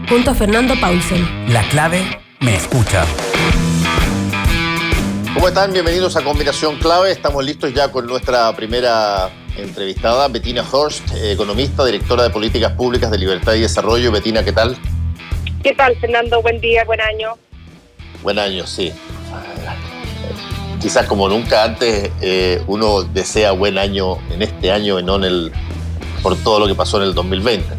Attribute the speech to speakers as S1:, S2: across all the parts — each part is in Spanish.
S1: junto a Fernando Paulsen.
S2: La clave me escucha.
S3: ¿Cómo están? Bienvenidos a Combinación Clave. Estamos listos ya con nuestra primera entrevistada, Bettina Horst, economista, directora de Políticas Públicas de Libertad y Desarrollo. Bettina, ¿qué tal?
S4: ¿Qué tal, Fernando? Buen día, buen año.
S3: Buen año, sí. Quizás como nunca antes uno desea buen año en este año y no por todo lo que pasó en el 2020.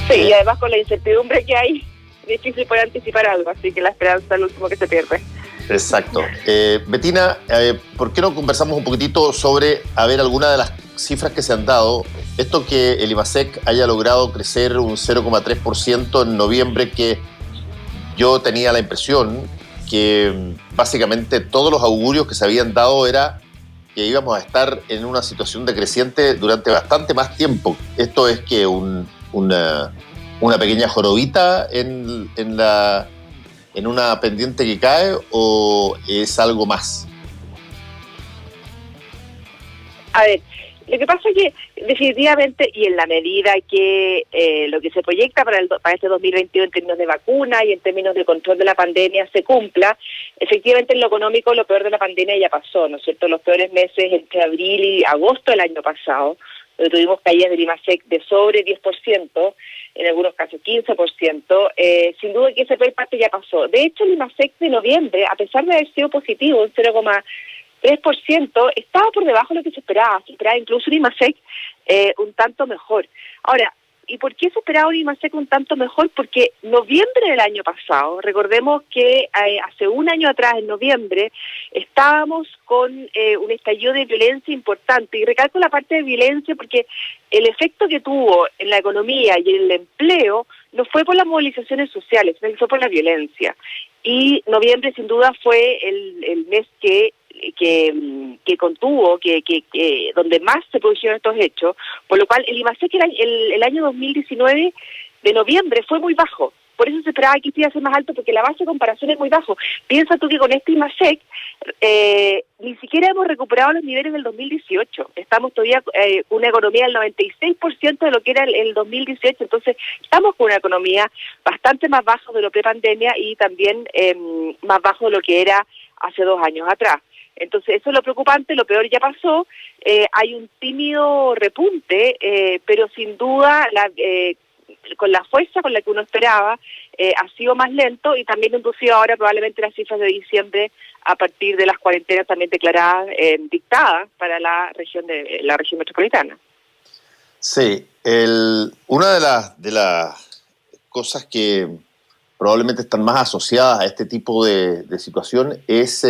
S4: Sí, y además con la incertidumbre que hay, es difícil poder anticipar algo, así que la esperanza es lo último que se pierde.
S3: Exacto. Bettina, ¿por qué no conversamos un poquitito sobre, alguna de las cifras que se han dado? Esto que el IMASEC haya logrado crecer un 0,3% en noviembre, que yo tenía la impresión que básicamente todos los augurios que se habían dado era que íbamos a estar en una situación decreciente durante bastante más tiempo. ¿Esto es que una pequeña jorobita en una pendiente que cae o es algo más?
S4: A ver, lo que pasa es que definitivamente, y en la medida que lo que se proyecta para este 2021 en términos de vacuna y en términos de control de la pandemia se cumpla, efectivamente en lo económico lo peor de la pandemia ya pasó, ¿no es cierto? Los peores meses entre abril y agosto del año pasado, donde tuvimos caídas del IMASEC de sobre 10%, en algunos casos 15%, sin duda que esa peor parte ya pasó. De hecho, el IMASEC de noviembre, a pesar de haber sido positivo, un 0,3%, estaba por debajo de lo que se esperaba. Se esperaba incluso un IMASEC un tanto mejor. Ahora, ¿y por qué se esperaba un IMASEC un tanto mejor? Porque noviembre del año pasado, recordemos que hace un año atrás, en noviembre, estábamos con un estallido de violencia importante. Y recalco la parte de violencia porque el efecto que tuvo en la economía y en el empleo no fue por las movilizaciones sociales, sino que fue por la violencia. Y noviembre, sin duda, fue el mes que contuvo, donde más se produjeron estos hechos, por lo cual el IMASEC el año 2019 de noviembre fue muy bajo. Por eso se esperaba que iba a ser más alto, porque la base de comparación es muy bajo. Piensa tú que con este IMASEC ni siquiera hemos recuperado los niveles del 2018. Estamos todavía una economía del 96% de lo que era el 2018. Entonces, estamos con una economía bastante más baja de lo pre-pandemia y también más bajo de lo que era hace 2 años atrás. Entonces, eso es lo preocupante, lo peor ya pasó. Hay un tímido repunte, pero sin duda con la fuerza con la que uno esperaba, ha sido más lento y también inducido ahora probablemente las cifras de diciembre a partir de las cuarentenas también declaradas, dictadas para la región metropolitana.
S3: Sí, una de las cosas que probablemente están más asociadas a este tipo de situación es,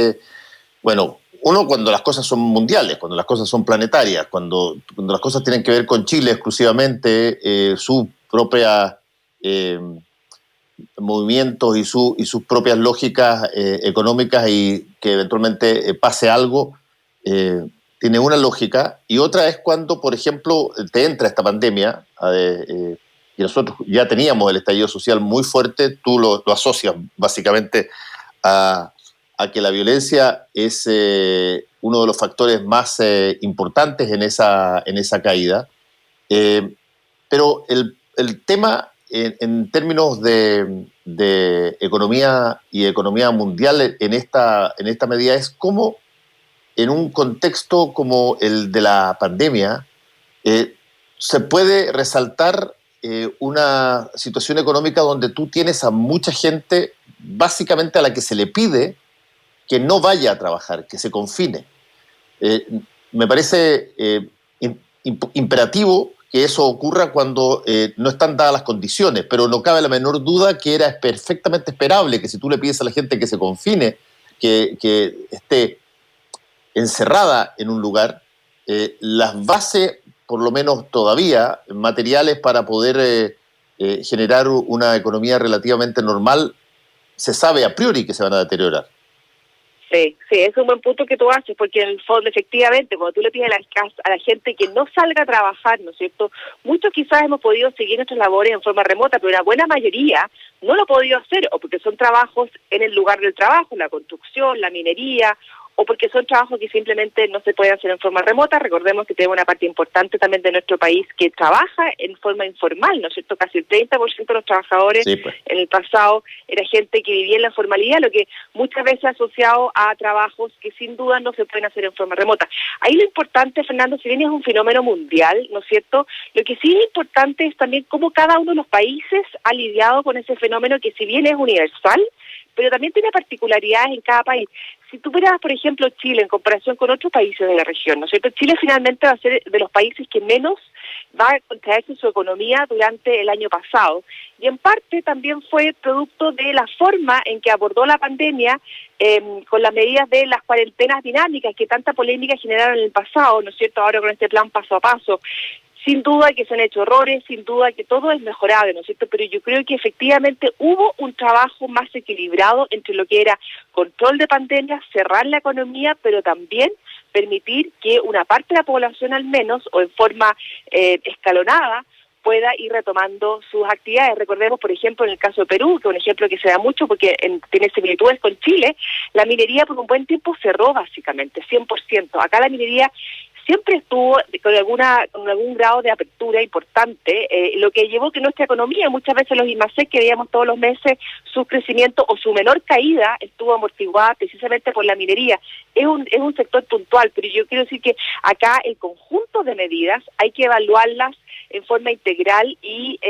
S3: uno, cuando las cosas son mundiales, cuando las cosas son planetarias, cuando las cosas tienen que ver con Chile exclusivamente, su propia movimientos y sus propias lógicas económicas, y que eventualmente pase algo, tiene una lógica. Y otra es cuando, por ejemplo, te entra esta pandemia, y nosotros ya teníamos el estallido social muy fuerte. Tú lo asocias básicamente a que la violencia es uno de los factores más importantes en esa caída. Pero el tema en términos de economía y economía mundial en esta medida es cómo, en un contexto como el de la pandemia, se puede resaltar una situación económica donde tú tienes a mucha gente básicamente a la que se le pide que no vaya a trabajar, que se confine. Me parece imperativo que eso ocurra cuando no están dadas las condiciones, pero no cabe la menor duda que era perfectamente esperable que si tú le pides a la gente que se confine, que esté encerrada en un lugar, las bases, por lo menos todavía, materiales para poder generar una economía relativamente normal, se sabe a priori que se van a deteriorar.
S4: Sí, es un buen punto que tú haces, porque en el fondo, efectivamente, cuando tú le pides a la gente que no salga a trabajar, ¿no es cierto? Muchos quizás hemos podido seguir nuestras labores en forma remota, pero una buena mayoría no lo ha podido hacer, o porque son trabajos en el lugar del trabajo, la construcción, la minería, o porque son trabajos que simplemente no se pueden hacer en forma remota. Recordemos que tenemos una parte importante también de nuestro país que trabaja en forma informal, ¿no es cierto? Casi el 30% de los trabajadores
S3: Sí, pues.
S4: en el pasado era gente que vivía en la formalidad, lo que muchas veces asociado a trabajos que sin duda no se pueden hacer en forma remota. Ahí lo importante, Fernando, si bien es un fenómeno mundial, ¿no es cierto? Lo que sí es importante es también cómo cada uno de los países ha lidiado con ese fenómeno que si bien es universal, pero también tiene particularidades en cada país. Si tú miras, por ejemplo, Chile en comparación con otros países de la región, ¿no es cierto? Chile finalmente va a ser de los países que menos va a contraerse su economía durante el año pasado. Y en parte también fue producto de la forma en que abordó la pandemia con las medidas de las cuarentenas dinámicas que tanta polémica generaron en el pasado, ¿no es cierto? Ahora con este plan paso a paso. Sin duda que se han hecho errores, sin duda que todo es mejorable, ¿no es cierto? Pero yo creo que efectivamente hubo un trabajo más equilibrado entre lo que era control de pandemia, cerrar la economía, pero también permitir que una parte de la población al menos, o en forma escalonada, pueda ir retomando sus actividades. Recordemos, por ejemplo, en el caso de Perú, que es un ejemplo que se da mucho porque tiene similitudes con Chile, la minería por un buen tiempo cerró básicamente, 100%. Acá la minería siempre estuvo con algún grado de apertura importante, lo que llevó que nuestra economía, muchas veces los IMASEC que veíamos todos los meses, su crecimiento o su menor caída estuvo amortiguada precisamente por la minería. Es un sector puntual, pero yo quiero decir que acá el conjunto de medidas hay que evaluarlas en forma integral y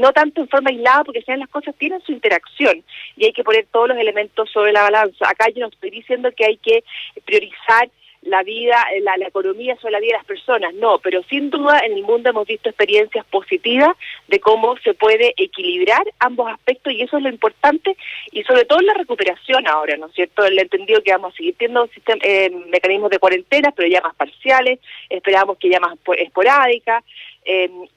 S4: no tanto en forma aislada, porque si las cosas tienen su interacción y hay que poner todos los elementos sobre la balanza. Acá yo no estoy diciendo que hay que priorizar la vida, la economía sobre la vida de las personas, no, pero sin duda en el mundo hemos visto experiencias positivas de cómo se puede equilibrar ambos aspectos y eso es lo importante y sobre todo en la recuperación ahora, ¿no es cierto? El entendido que vamos a seguir teniendo mecanismos de cuarentena, pero ya más parciales, esperamos que ya más esporádicas,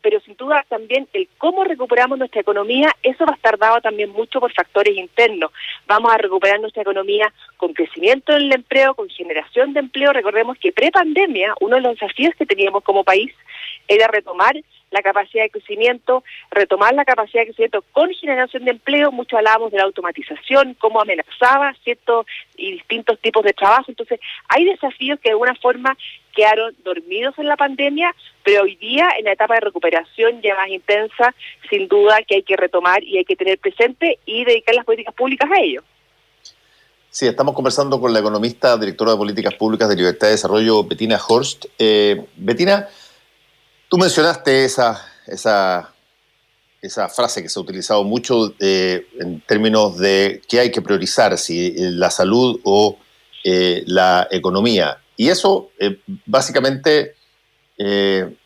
S4: pero sin duda también el cómo recuperamos nuestra economía, eso va a estar dado también mucho por factores internos. Vamos a recuperar nuestra economía con crecimiento del empleo, con generación de empleo. Recordemos que pre-pandemia, uno de los desafíos que teníamos como país era retomar la capacidad de crecimiento, retomar la capacidad de crecimiento con generación de empleo. Mucho hablábamos de la automatización, cómo amenazaba ciertos y distintos tipos de trabajo. Entonces, hay desafíos que de alguna forma quedaron dormidos en la pandemia, pero hoy día, en la etapa de recuperación ya más intensa, sin duda que hay que retomar y hay que tener presente y dedicar las políticas públicas a ello.
S3: Sí, estamos conversando con la economista, directora de Políticas Públicas de Libertad de Desarrollo, Bettina Horst. Bettina, tú mencionaste esa frase que se ha utilizado mucho en términos de qué hay que priorizar, si la salud o la economía. Y eso básicamente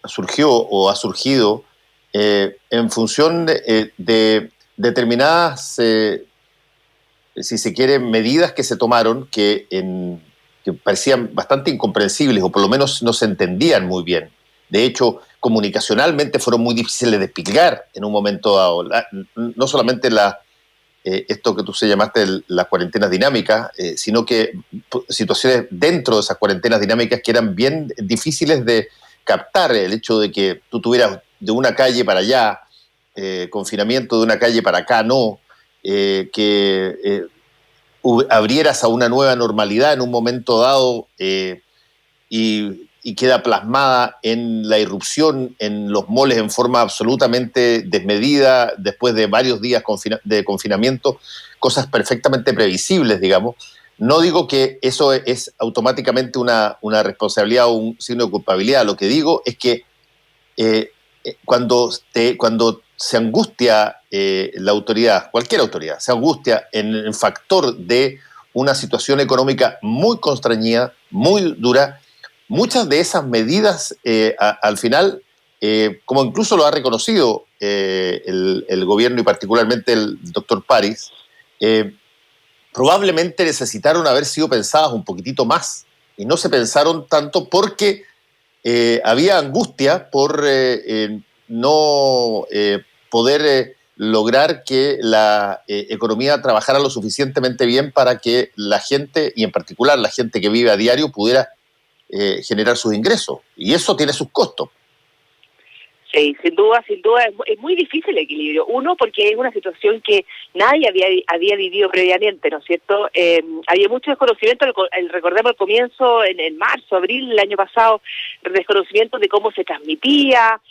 S3: surgió o ha surgido en función de determinadas, si se quiere, medidas que se tomaron que parecían bastante incomprensibles o por lo menos no se entendían muy bien. De hecho, comunicacionalmente fueron muy difíciles de explicar en un momento dado. No solamente esto que tú se llamaste las cuarentenas dinámicas, sino que situaciones dentro de esas cuarentenas dinámicas que eran bien difíciles de captar. El hecho de que tú tuvieras de una calle para allá, confinamiento de una calle para acá, no, que abrieras a una nueva normalidad en un momento dado y queda plasmada en la irrupción en los moles en forma absolutamente desmedida después de varios días de confinamiento, cosas perfectamente previsibles, digamos. No digo que eso es automáticamente una responsabilidad o un signo de culpabilidad. Lo que digo es que cuando se angustia la autoridad, cualquier autoridad, se angustia en el factor de una situación económica muy constreñida, muy dura, muchas de esas medidas al final, como incluso lo ha reconocido el gobierno y particularmente el doctor París, probablemente necesitaron haber sido pensadas un poquitito más y no se pensaron tanto porque había angustia por no poder lograr que la economía trabajara lo suficientemente bien para que la gente, y en particular la gente que vive a diario, pudiera generar sus ingresos. Y eso tiene sus costos.
S4: Sí, sin duda es muy difícil el equilibrio. Uno, porque es una situación que nadie había vivido previamente, ¿no es cierto? Había mucho desconocimiento, recordemos el comienzo, en marzo, abril del año pasado, desconocimiento de cómo se transmitía,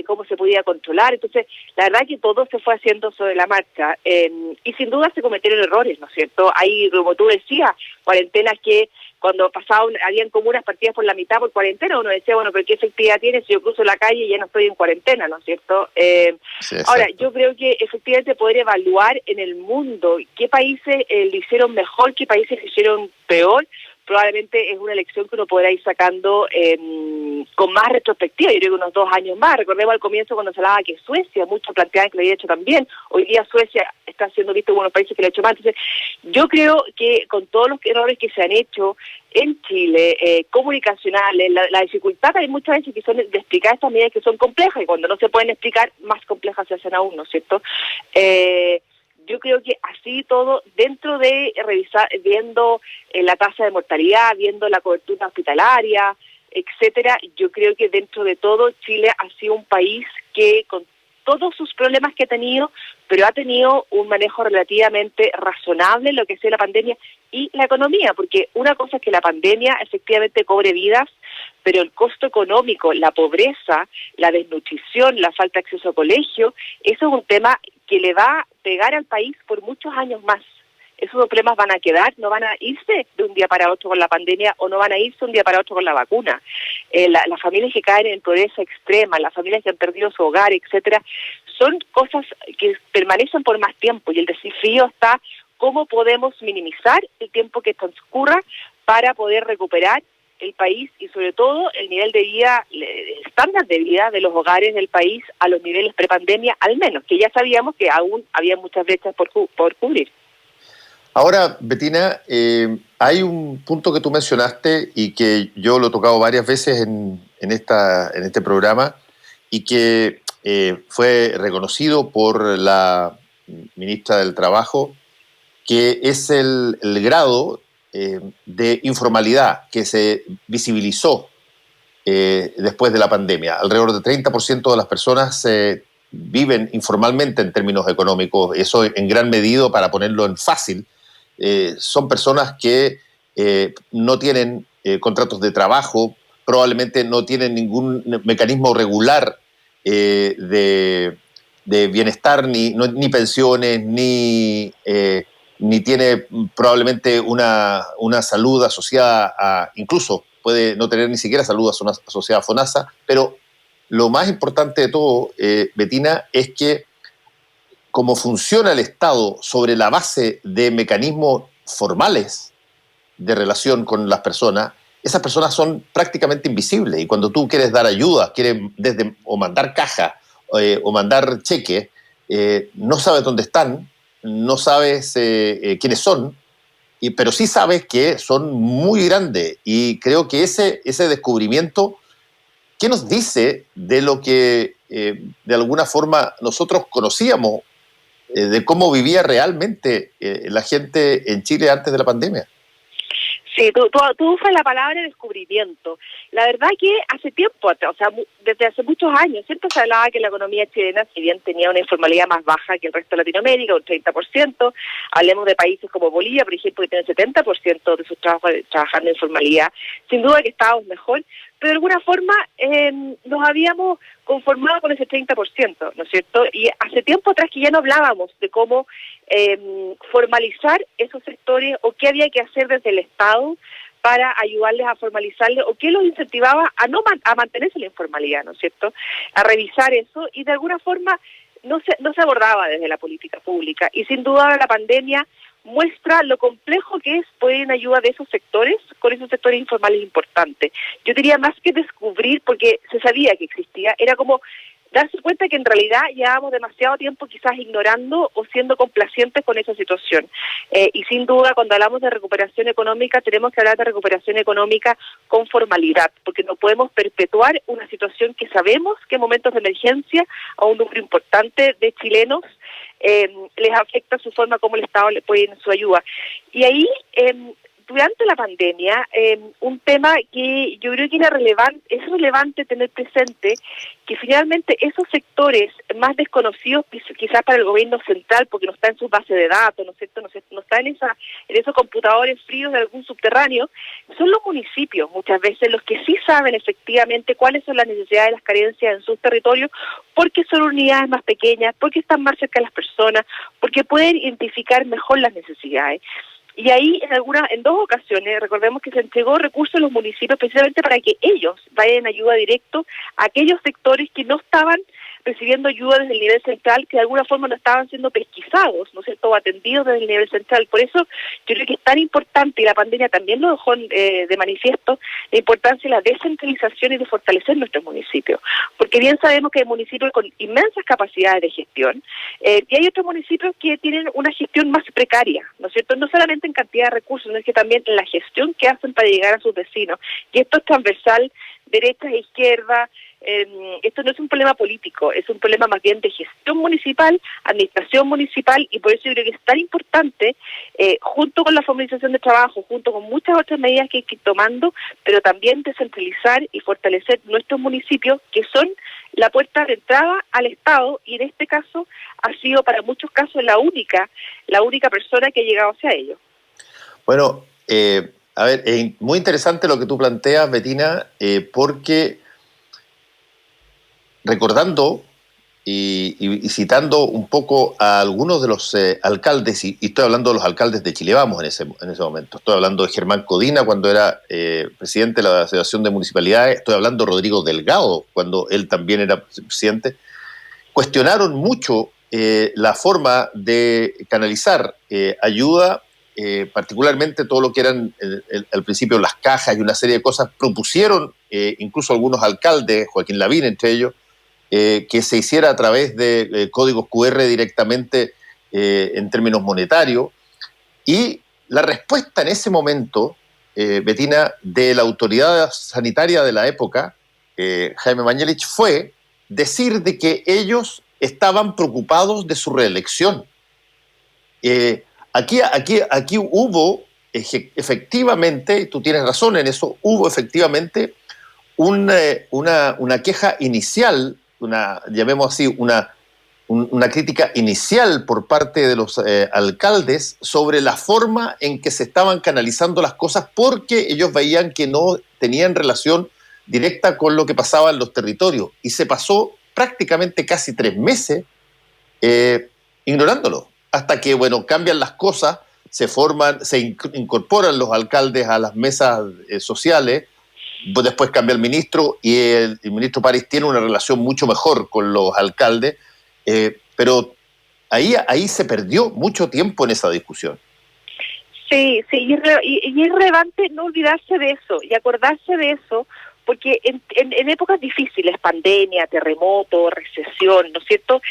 S4: cómo se podía controlar. Entonces, la verdad que todo se fue haciendo sobre la marcha. Y sin duda se cometieron errores, ¿no es cierto? Hay, como tú decías, cuarentenas que cuando pasaban, habían comunas partidas por la mitad por cuarentena, uno decía, bueno, pero ¿qué efectividad tiene si yo cruzo la calle y ya no estoy en cuarentena, ¿no es cierto?
S3: Sí,
S4: Ahora, yo creo que efectivamente poder evaluar en el mundo qué países lo hicieron mejor, qué países lo hicieron peor, probablemente es una elección que uno podrá ir sacando con más retrospectiva, yo creo que unos 2 años más. Recordemos al comienzo cuando se hablaba que Suecia, muchos planteaban que lo había hecho también, hoy día Suecia está siendo visto como unos países que lo ha hecho más. Entonces, yo creo que con todos los errores que se han hecho en Chile, comunicacionales, la dificultad hay muchas veces que son de explicar estas medidas que son complejas, y cuando no se pueden explicar, más complejas se hacen aún, ¿no es cierto? Yo creo que así todo, dentro de revisar, viendo la tasa de mortalidad, viendo la cobertura hospitalaria, etcétera, yo creo que dentro de todo Chile ha sido un país que con todos sus problemas que ha tenido, pero ha tenido un manejo relativamente razonable en lo que sea la pandemia y la economía, porque una cosa es que la pandemia efectivamente cobre vidas, pero el costo económico, la pobreza, la desnutrición, la falta de acceso a colegio, eso es un tema que le va a pegar al país por muchos años más. Esos problemas van a quedar, no van a irse de un día para otro con la pandemia o no van a irse un día para otro con la vacuna. Las familias que caen en pobreza extrema, las familias que han perdido su hogar, etcétera, son cosas que permanecen por más tiempo, y el desafío está cómo podemos minimizar el tiempo que transcurra para poder recuperar el país y sobre todo el nivel de vida, el estándar de vida de los hogares del país a los niveles prepandemia, al menos, que ya sabíamos que aún había muchas brechas por cubrir.
S3: Ahora, Bettina, hay un punto que tú mencionaste y que yo lo he tocado varias veces en este programa, y que fue reconocido por la ministra del Trabajo, que es el grado de informalidad que se visibilizó después de la pandemia. Alrededor del 30% de las personas viven informalmente en términos económicos. Eso en gran medida, para ponerlo en fácil, son personas que no tienen contratos de trabajo, probablemente no tienen ningún mecanismo regular de bienestar, ni pensiones, ni tiene probablemente una salud asociada a, incluso puede no tener ni siquiera salud asociada a FONASA, pero lo más importante de todo, Bettina, es que como funciona el Estado sobre la base de mecanismos formales de relación con las personas, esas personas son prácticamente invisibles, y cuando tú quieres dar ayuda, quieres o mandar caja o mandar cheques, no sabes dónde están, no sabes quiénes son, pero sí sabes que son muy grandes, y creo que ese descubrimiento, ¿qué nos dice de lo que de alguna forma nosotros conocíamos de cómo vivía realmente la gente en Chile antes de la pandemia?
S4: Sí, tú usas la palabra descubrimiento. La verdad que hace tiempo, o sea, desde hace muchos años, siempre se hablaba que la economía chilena, si bien tenía una informalidad más baja que el resto de Latinoamérica, un 30%, hablemos de países como Bolivia, por ejemplo, que tiene 70% de sus trabajadores trabajando en informalidad, sin duda que estábamos mejor, pero de alguna forma nos habíamos conformado con ese 30%, ¿no es cierto? Y hace tiempo atrás que ya no hablábamos de cómo formalizar esos sectores, o qué había que hacer desde el Estado para ayudarles a formalizarles, o qué los incentivaba a mantenerse en la informalidad, ¿no es cierto? A revisar eso, y de alguna forma no se abordaba desde la política pública, y sin duda la pandemia muestra lo complejo que es poder en ayuda de esos sectores, con esos sectores informales importantes. Yo diría más que descubrir, porque se sabía que existía, era como darse cuenta que en realidad llevábamos demasiado tiempo quizás ignorando o siendo complacientes con esa situación. Y sin duda, cuando hablamos de recuperación económica, tenemos que hablar de recuperación económica con formalidad, porque no podemos perpetuar una situación que sabemos que en momentos de emergencia a un número importante de chilenos les afecta su forma como el Estado le puede ir en su ayuda. Y ahí durante la pandemia, un tema que yo creo que es relevante tener presente, que finalmente esos sectores más desconocidos, quizás para el gobierno central, porque no está en su base de datos, ¿no es cierto? No está en esos computadores fríos de algún subterráneo, son los municipios, muchas veces los que sí saben efectivamente cuáles son las necesidades y las carencias en sus territorios, porque son unidades más pequeñas, porque están más cerca de las personas, porque pueden identificar mejor las necesidades. Y ahí en dos ocasiones, recordemos que se entregó recursos a los municipios precisamente para que ellos vayan en ayuda directo a aquellos sectores que no estaban recibiendo ayuda desde el nivel central, que de alguna forma no estaban siendo pesquisados, ¿no es cierto?, o atendidos desde el nivel central. Por eso yo creo que es tan importante, y la pandemia también lo dejó de manifiesto, la importancia de la descentralización y de fortalecer nuestros municipios. Porque bien sabemos que hay municipios con inmensas capacidades de gestión, y hay otros municipios que tienen una gestión más precaria, ¿no es cierto?, no solamente en cantidad de recursos, sino que también en la gestión que hacen para llegar a sus vecinos. Y esto es transversal, derecha e izquierda. Esto no es un problema político, es un problema más bien de gestión municipal, administración municipal, y por eso yo creo que es tan importante, junto con la formalización de trabajo, junto con muchas otras medidas que hay que ir tomando, pero también descentralizar y fortalecer nuestros municipios, que son la puerta de entrada al Estado, y en este caso ha sido para muchos casos la única persona que ha llegado hacia ellos.
S3: Bueno, a ver, es muy interesante lo que tú planteas, Betina, porque recordando y citando un poco a algunos de los alcaldes, y estoy hablando de los alcaldes de Chile Vamos en ese momento, estoy hablando de Germán Codina cuando era presidente de la Asociación de Municipalidades, estoy hablando de Rodrigo Delgado cuando él también era presidente, cuestionaron mucho la forma de canalizar ayuda, particularmente todo lo que eran al principio las cajas y una serie de cosas, propusieron incluso algunos alcaldes, Joaquín Lavín entre ellos, que se hiciera a través de códigos QR directamente en términos monetarios. Y la respuesta en ese momento, Betina, de la autoridad sanitaria de la época, Jaime Mañalich, fue decir de que ellos estaban preocupados de su reelección. Aquí hubo efectivamente, tú tienes razón en eso, hubo efectivamente una queja inicial, llamemos así, una crítica inicial por parte de los alcaldes sobre la forma en que se estaban canalizando las cosas, porque ellos veían que no tenían relación directa con lo que pasaba en los territorios, y se pasó prácticamente casi 3 meses ignorándolo, hasta que, bueno, cambian las cosas, se incorporan los alcaldes a las mesas sociales. Después cambia el ministro y el ministro París tiene una relación mucho mejor con los alcaldes, pero ahí se perdió mucho tiempo en esa discusión.
S4: Sí, y es relevante no olvidarse de eso y acordarse de eso, porque en épocas difíciles, pandemia, terremoto, recesión, ¿no es cierto?,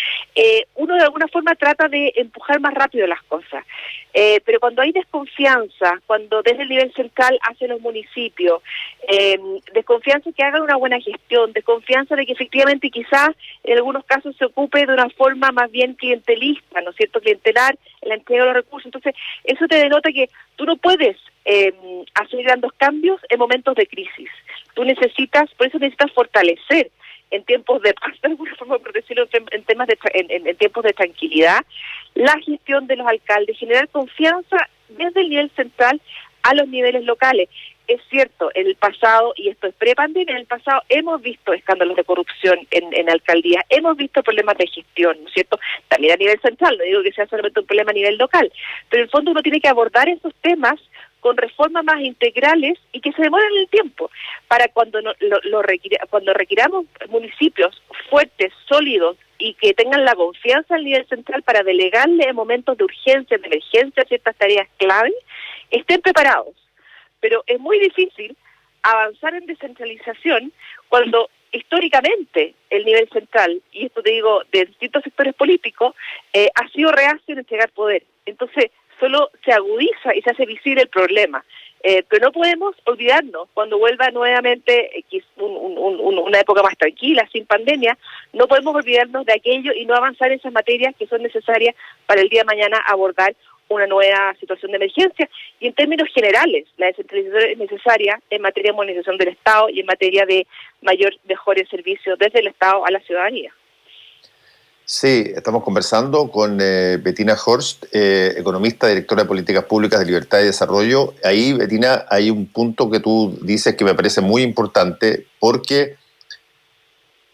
S4: uno de alguna forma trata de empujar más rápido las cosas. Pero cuando hay desconfianza, cuando desde el nivel central hacia los municipios, desconfianza que hagan una buena gestión, desconfianza de que efectivamente quizás en algunos casos se ocupe de una forma más bien clientelista, ¿no es cierto?, clientelar en la entrega de los recursos. Entonces, eso te denota que tú no puedes hacer grandes cambios en momentos de crisis. Por eso necesitas fortalecer en tiempos de paz, de alguna forma, por decirlo, en tiempos de tranquilidad, la gestión de los alcaldes, generar confianza desde el nivel central a los niveles locales. Es cierto, en el pasado, y esto es pre-pandemia, en el pasado hemos visto escándalos de corrupción en alcaldías, hemos visto problemas de gestión, ¿no es cierto? También a nivel central, no digo que sea solamente un problema a nivel local, pero en el fondo uno tiene que abordar esos temas con reformas más integrales y que se demoren el tiempo, para cuando requiramos municipios fuertes, sólidos, y que tengan la confianza al nivel central para delegarle en momentos de urgencia, de emergencia, ciertas tareas clave, estén preparados. Pero es muy difícil avanzar en descentralización cuando históricamente el nivel central, y esto te digo de distintos sectores políticos, ha sido reacio en entregar poder. Entonces, solo se agudiza y se hace visible el problema. Pero no podemos olvidarnos, cuando vuelva nuevamente una época más tranquila, sin pandemia, no podemos olvidarnos de aquello y no avanzar en esas materias que son necesarias para el día de mañana abordar una nueva situación de emergencia. Y en términos generales, la descentralización es necesaria en materia de modernización del Estado y en materia de mejores servicios desde el Estado a la ciudadanía.
S3: Sí, estamos conversando con Bettina Horst, economista, directora de Políticas Públicas de Libertad y Desarrollo. Ahí, Bettina, hay un punto que tú dices que me parece muy importante, porque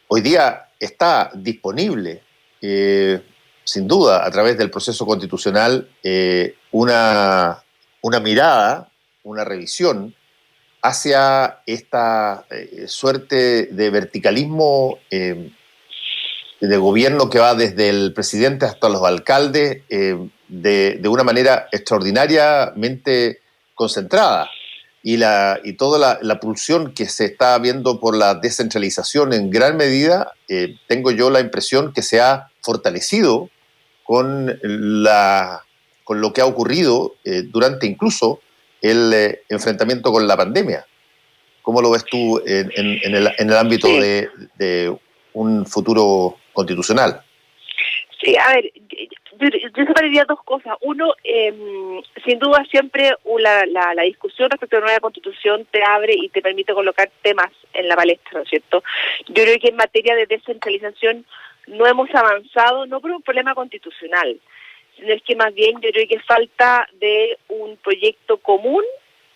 S3: hoy día está disponible, sin duda, a través del proceso constitucional, una mirada, una revisión hacia esta suerte de verticalismo de gobierno que va desde el presidente hasta los alcaldes de una manera extraordinariamente concentrada. Y toda la pulsión que se está viendo por la descentralización en gran medida, tengo yo la impresión que se ha fortalecido con lo que ha ocurrido durante incluso el enfrentamiento con la pandemia. ¿Cómo lo ves tú en el ámbito de un futuro constitucional?
S4: Sí, a ver, yo separaría dos cosas. Uno, sin duda siempre la discusión respecto a la nueva constitución te abre y te permite colocar temas en la palestra, ¿no es cierto? Yo creo que en materia de descentralización no hemos avanzado, no por un problema constitucional, sino es que más bien yo creo que falta de un proyecto común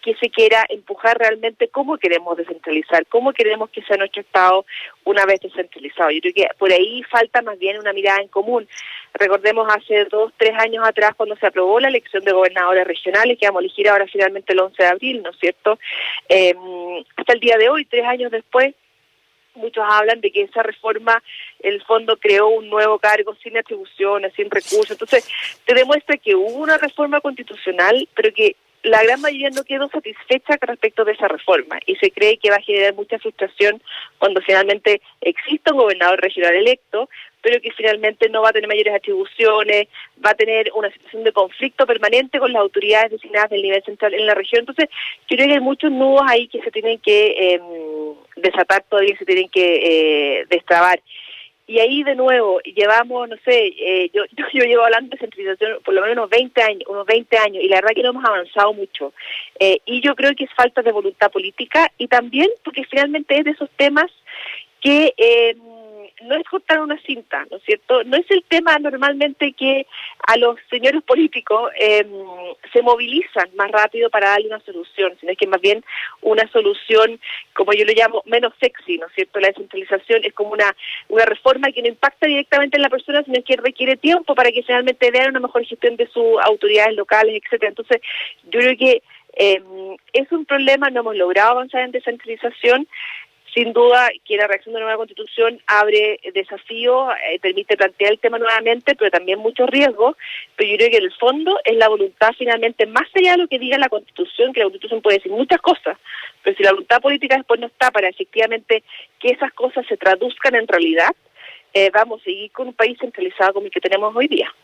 S4: que se quiera empujar realmente cómo queremos descentralizar, cómo queremos que sea nuestro Estado una vez descentralizado. Yo creo que por ahí falta más bien una mirada en común. Recordemos hace 2-3 años atrás cuando se aprobó la elección de gobernadores regionales, que vamos a elegir ahora finalmente el 11 de abril, ¿no es cierto? Hasta el día de hoy, 3 años después, muchos hablan de que esa reforma, en el fondo, creó un nuevo cargo sin atribuciones, sin recursos. Entonces, te demuestra que hubo una reforma constitucional, pero que la gran mayoría no quedó satisfecha respecto de esa reforma y se cree que va a generar mucha frustración cuando finalmente exista un gobernador regional electo, pero que finalmente no va a tener mayores atribuciones, va a tener una situación de conflicto permanente con las autoridades designadas del nivel central en la región. Entonces, yo creo que hay muchos nudos ahí que se tienen que desatar todavía, se tienen que destrabar. Y ahí de nuevo llevamos, no sé, yo llevo hablando de centralización por lo menos unos 20 años, y la verdad que no hemos avanzado mucho. Y yo creo que es falta de voluntad política y también porque finalmente es de esos temas que no es cortar una cinta, ¿no es cierto? No es el tema normalmente que a los señores políticos se movilizan más rápido para darle una solución, sino que más bien una solución, como yo lo llamo, menos sexy, ¿no es cierto? La descentralización es como una reforma que no impacta directamente en la persona, sino que requiere tiempo para que finalmente vean una mejor gestión de sus autoridades locales, etcétera. Entonces, yo creo que es un problema, no hemos logrado avanzar en descentralización. Sin duda que la reacción de la nueva Constitución abre desafíos, permite plantear el tema nuevamente, pero también muchos riesgos, pero yo creo que en el fondo es la voluntad finalmente, más allá de lo que diga la Constitución, que la Constitución puede decir muchas cosas, pero si la voluntad política después no está para efectivamente que esas cosas se traduzcan en realidad, vamos a seguir con un país centralizado como el que tenemos hoy día.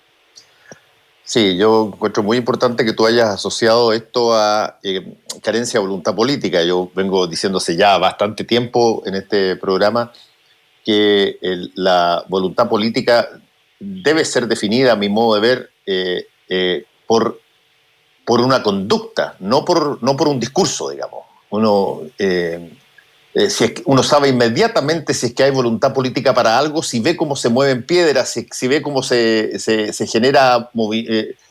S3: Sí, yo encuentro muy importante que tú hayas asociado esto a carencia de voluntad política. Yo vengo diciendo hace ya bastante tiempo en este programa que la voluntad política debe ser definida, a mi modo de ver, por una conducta, no por un discurso, digamos. Uno sabe inmediatamente si es que hay voluntad política para algo, si ve cómo se mueven piedras, si ve cómo se genera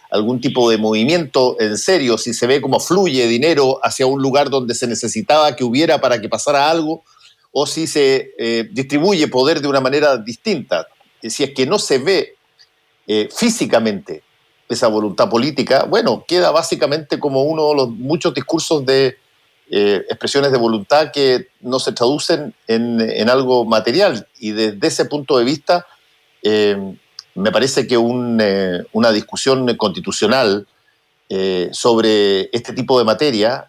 S3: algún tipo de movimiento en serio, si se ve cómo fluye dinero hacia un lugar donde se necesitaba que hubiera para que pasara algo, o si se distribuye poder de una manera distinta. Si es que no se ve físicamente esa voluntad política, bueno, queda básicamente como uno de los muchos discursos de expresiones de voluntad que no se traducen en algo material. Y desde ese punto de vista, me parece que una discusión constitucional sobre este tipo de materia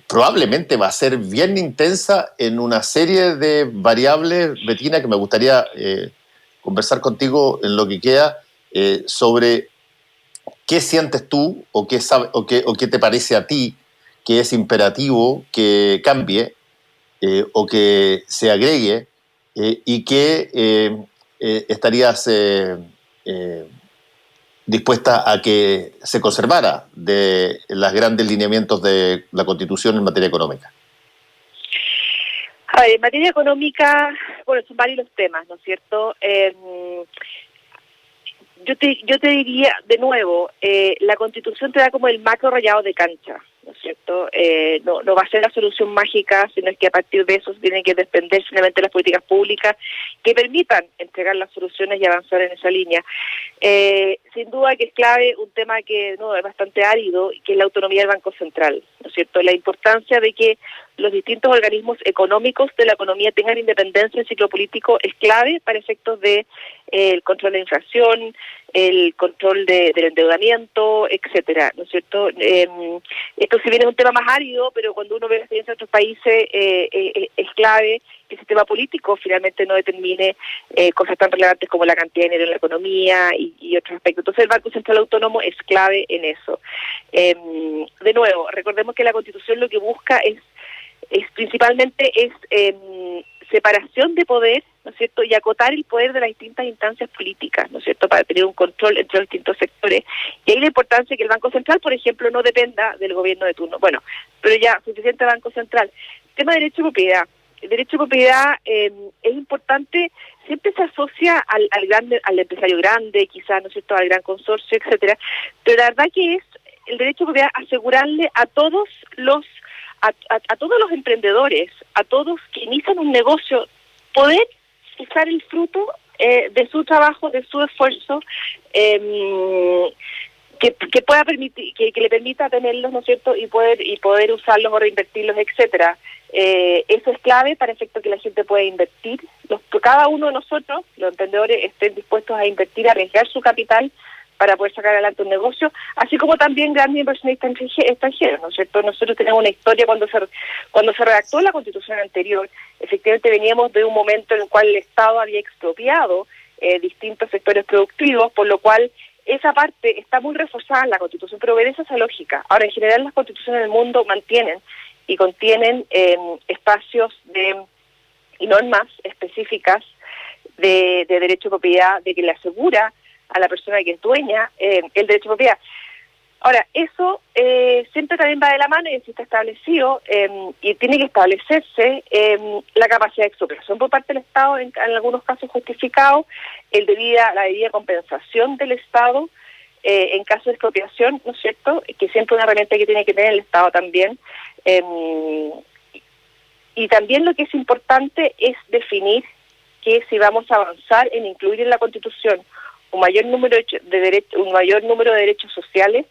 S3: probablemente va a ser bien intensa en una serie de variables, Bettina, que me gustaría conversar contigo en lo que queda sobre ¿qué sientes tú o qué te parece a ti que es imperativo que cambie o que se agregue y que estarías dispuesta a que se conservara de los grandes lineamientos de la Constitución en materia económica?
S4: A ver, en materia económica, bueno, son varios los temas, ¿no es cierto? Yo te diría, de nuevo, la Constitución te da como el macro rayado de cancha, ¿no es cierto? No va a ser la solución mágica, sino es que a partir de eso se tienen que desprender finalmente las políticas públicas que permitan entregar las soluciones y avanzar en esa línea. Sin duda que es clave un tema que no es bastante árido, que es la autonomía del Banco Central, ¿no es cierto? La importancia de que los distintos organismos económicos de la economía tengan independencia en ciclo político es clave para efectos de el control de la inflación, el control del endeudamiento, etcétera, ¿no es cierto? Esto si bien es un tema más árido, pero cuando uno ve la experiencia de otros países es clave que el sistema político finalmente no determine cosas tan relevantes como la cantidad de dinero en la economía y otros aspectos. Entonces el Banco Central Autónomo es clave en eso. De nuevo, recordemos que la Constitución lo que busca es principalmente separación de poder, ¿no es cierto?, y acotar el poder de las distintas instancias políticas, ¿no es cierto?, para tener un control entre los distintos sectores. Y ahí la importancia de que el Banco Central, por ejemplo, no dependa del gobierno de turno. Bueno, pero ya, suficiente Banco Central. Tema de derecho de propiedad. El derecho de propiedad es importante, siempre se asocia al empresario grande, quizás, ¿no es cierto?, al gran consorcio, etcétera, pero la verdad que es el derecho de propiedad asegurarle a todos los emprendedores, a todos que inician un negocio, poder usar el fruto de su trabajo, de su esfuerzo, que pueda permitir, que le permita tenerlos, ¿no es cierto?, y poder usarlos o reinvertirlos, etcétera. Eso es clave para efecto que la gente pueda invertir. Cada uno de nosotros, los emprendedores, estén dispuestos a invertir, a arriesgar su capital para poder sacar adelante un negocio, así como también grandes inversionistas extranjeros, ¿no es cierto? Nosotros tenemos una historia cuando se redactó la Constitución anterior, efectivamente veníamos de un momento en el cual el Estado había expropiado distintos sectores productivos, por lo cual esa parte está muy reforzada en la Constitución, pero obedece esa lógica. Ahora, en general, las constituciones del mundo mantienen y contienen espacios y normas específicas de derecho de propiedad, de que le asegura a la persona que es dueña el derecho de propiedad. Ahora, eso siempre también va de la mano y así está establecido y tiene que establecerse la capacidad de expropiación por parte del Estado, en algunos casos justificado, la debida compensación del Estado en caso de expropiación, ¿no es cierto?, que siempre es una herramienta que tiene que tener el Estado también. Y también lo que es importante es definir que si vamos a avanzar en incluir en la Constitución un mayor número de derechos sociales,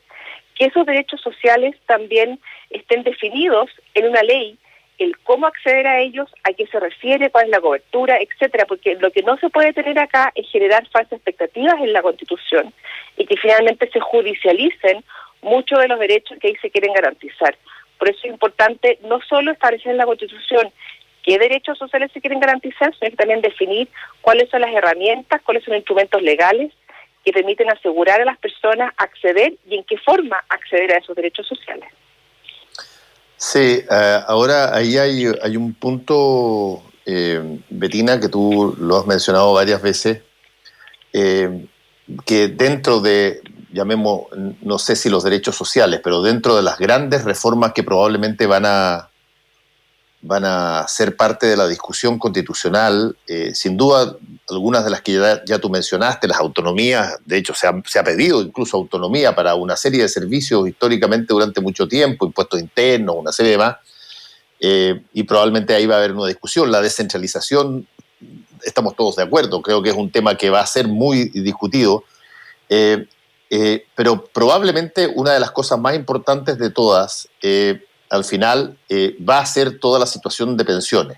S4: que esos derechos sociales también estén definidos en una ley, el cómo acceder a ellos, a qué se refiere, cuál es la cobertura, etcétera, porque lo que no se puede tener acá es generar falsas expectativas en la Constitución y que finalmente se judicialicen muchos de los derechos que ahí se quieren garantizar. Por eso es importante no solo establecer en la Constitución qué derechos sociales se quieren garantizar, sino que también definir cuáles son las herramientas, cuáles son los instrumentos legales que permiten asegurar a las personas acceder y en qué forma acceder a esos derechos sociales.
S3: Sí, ahora ahí hay un punto, Betina, que tú lo has mencionado varias veces, que dentro de, llamemos, no sé si los derechos sociales, pero dentro de las grandes reformas que probablemente van a ser parte de la discusión constitucional, sin duda algunas de las que ya tú mencionaste, las autonomías, de hecho se ha pedido incluso autonomía para una serie de servicios históricamente durante mucho tiempo, impuestos internos, una serie de más, y probablemente ahí va a haber una discusión. La descentralización, estamos todos de acuerdo, creo que es un tema que va a ser muy discutido, pero probablemente una de las cosas más importantes de todas al final va a ser toda la situación de pensiones.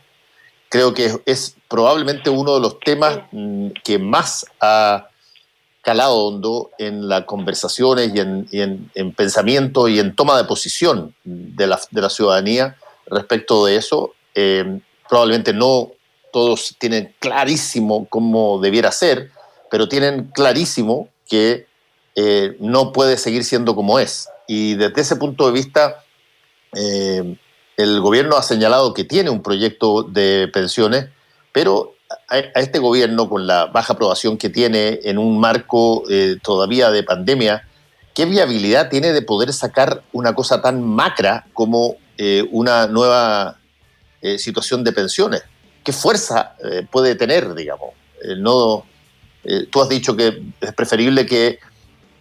S3: Creo que es probablemente uno de los temas que más ha calado hondo en las conversaciones y en pensamiento y en toma de posición de la ciudadanía respecto de eso. Probablemente no todos tienen clarísimo cómo debiera ser, pero tienen clarísimo que no puede seguir siendo como es. Y desde ese punto de vista, el gobierno ha señalado que tiene un proyecto de pensiones, pero a este gobierno, con la baja aprobación que tiene en un marco todavía de pandemia, ¿qué viabilidad tiene de poder sacar una cosa tan macra como una nueva situación de pensiones? ¿Qué fuerza puede tener, digamos? Tú has dicho que es preferible que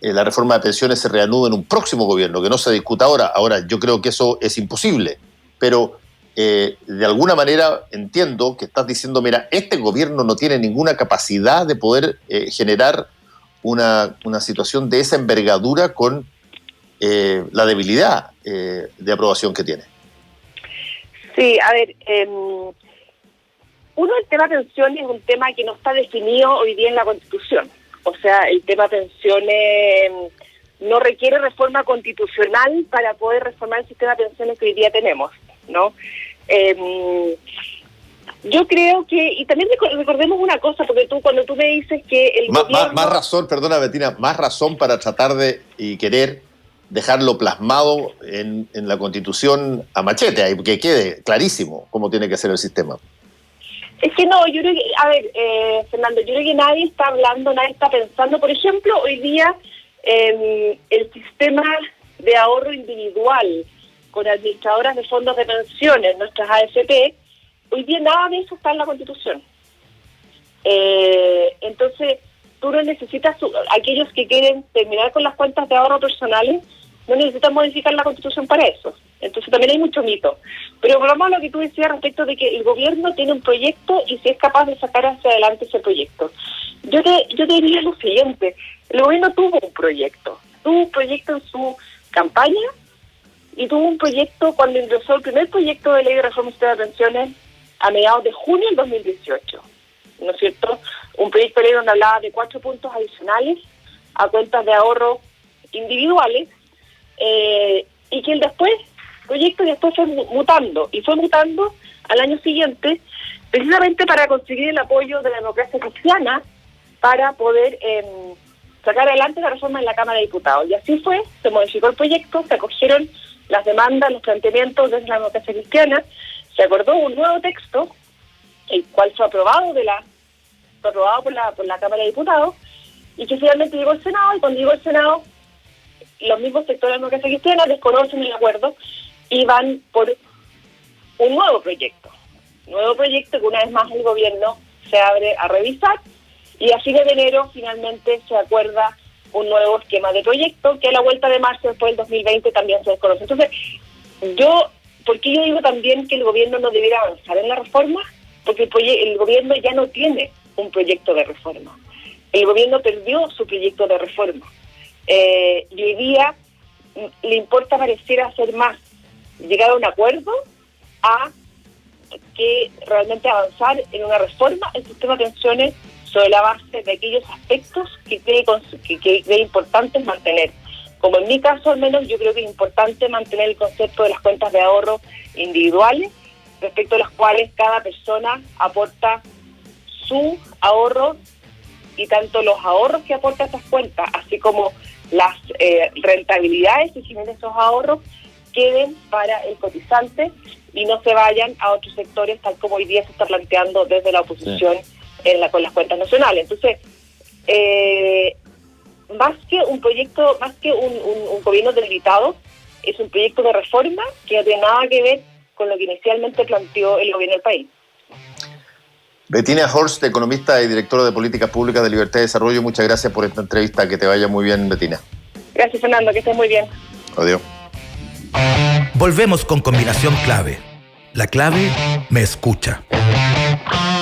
S3: la reforma de pensiones se reanude en un próximo gobierno, que no se discuta ahora. Ahora, yo creo que eso es imposible, pero de alguna manera entiendo que estás diciendo, mira, este gobierno no tiene ninguna capacidad de poder generar una situación de esa envergadura con la debilidad de aprobación que tiene.
S4: Sí, a ver, el tema pensiones es un tema que no está definido hoy día en la Constitución. O sea, el tema pensiones no requiere reforma constitucional para poder reformar el sistema de pensiones que hoy día tenemos, ¿no? Yo creo que, y también recordemos una cosa, porque cuando tú me dices que el gobierno...
S3: Más razón, perdona Bettina, más razón para tratar de y querer dejarlo plasmado en la Constitución a machete, que quede clarísimo cómo tiene que ser el sistema.
S4: Es que no, yo creo que, a ver, Fernando, yo creo que nadie está hablando, nadie está pensando. Por ejemplo, hoy día el sistema de ahorro individual con administradoras de fondos de pensiones, nuestras AFP, hoy día nada de eso está en la Constitución. Entonces, tú no necesitas, aquellos que quieren terminar con las cuentas de ahorro personales, no necesitan modificar la Constitución para eso. Entonces también hay mucho mito. Pero volvamos a lo que tú decías respecto de que el gobierno tiene un proyecto y si es capaz de sacar hacia adelante ese proyecto. Yo te diría lo siguiente, el gobierno tuvo un proyecto en su campaña y tuvo un proyecto cuando ingresó el primer proyecto de ley de reforma del sistema de pensiones a mediados de junio del 2018, ¿no es cierto? Un proyecto de ley donde hablaba de 4 puntos adicionales a cuentas de ahorro individuales y que el proyecto después fue mutando al año siguiente precisamente para conseguir el apoyo de la democracia cristiana para poder sacar adelante la reforma en la Cámara de Diputados. Y así fue, se modificó el proyecto, se acogieron las demandas, los planteamientos de la democracia cristiana, se acordó un nuevo texto, el cual fue aprobado por la Cámara de Diputados, y que finalmente llegó al Senado, y cuando llegó al Senado, los mismos sectores de la democracia cristiana desconocen el acuerdo y van por un nuevo proyecto que una vez más el gobierno se abre a revisar, y a fines de enero finalmente se acuerda un nuevo esquema de proyecto que a la vuelta de marzo después del 2020 también se desconoce. Entonces, ¿por qué yo digo también que el gobierno no debiera avanzar en la reforma? Porque el gobierno ya no tiene un proyecto de reforma. El gobierno perdió su proyecto de reforma. Y hoy día le importa pareciera hacer más, llegar a un acuerdo a que realmente avanzar en una reforma del sistema de pensiones sobre la base de aquellos aspectos que cree importantes mantener. Como en mi caso al menos, yo creo que es importante mantener el concepto de las cuentas de ahorro individuales, respecto a las cuales cada persona aporta su ahorro, y tanto los ahorros que aporta esas cuentas, así como las rentabilidades que generan esos ahorros, queden para el cotizante y no se vayan a otros sectores, tal como hoy día se está planteando desde la oposición con las cuentas nacionales. Entonces, más que un proyecto, más que un gobierno debilitado, es un proyecto de reforma que no tiene nada que ver con lo que inicialmente planteó el gobierno del país.
S3: Bettina Horst, economista y directora de Políticas Públicas de Libertad y Desarrollo, muchas gracias por esta entrevista. Que te vaya muy bien, Bettina.
S4: Gracias, Fernando, que estés muy bien.
S3: Adiós.
S2: Volvemos con Combinación Clave. La clave me escucha.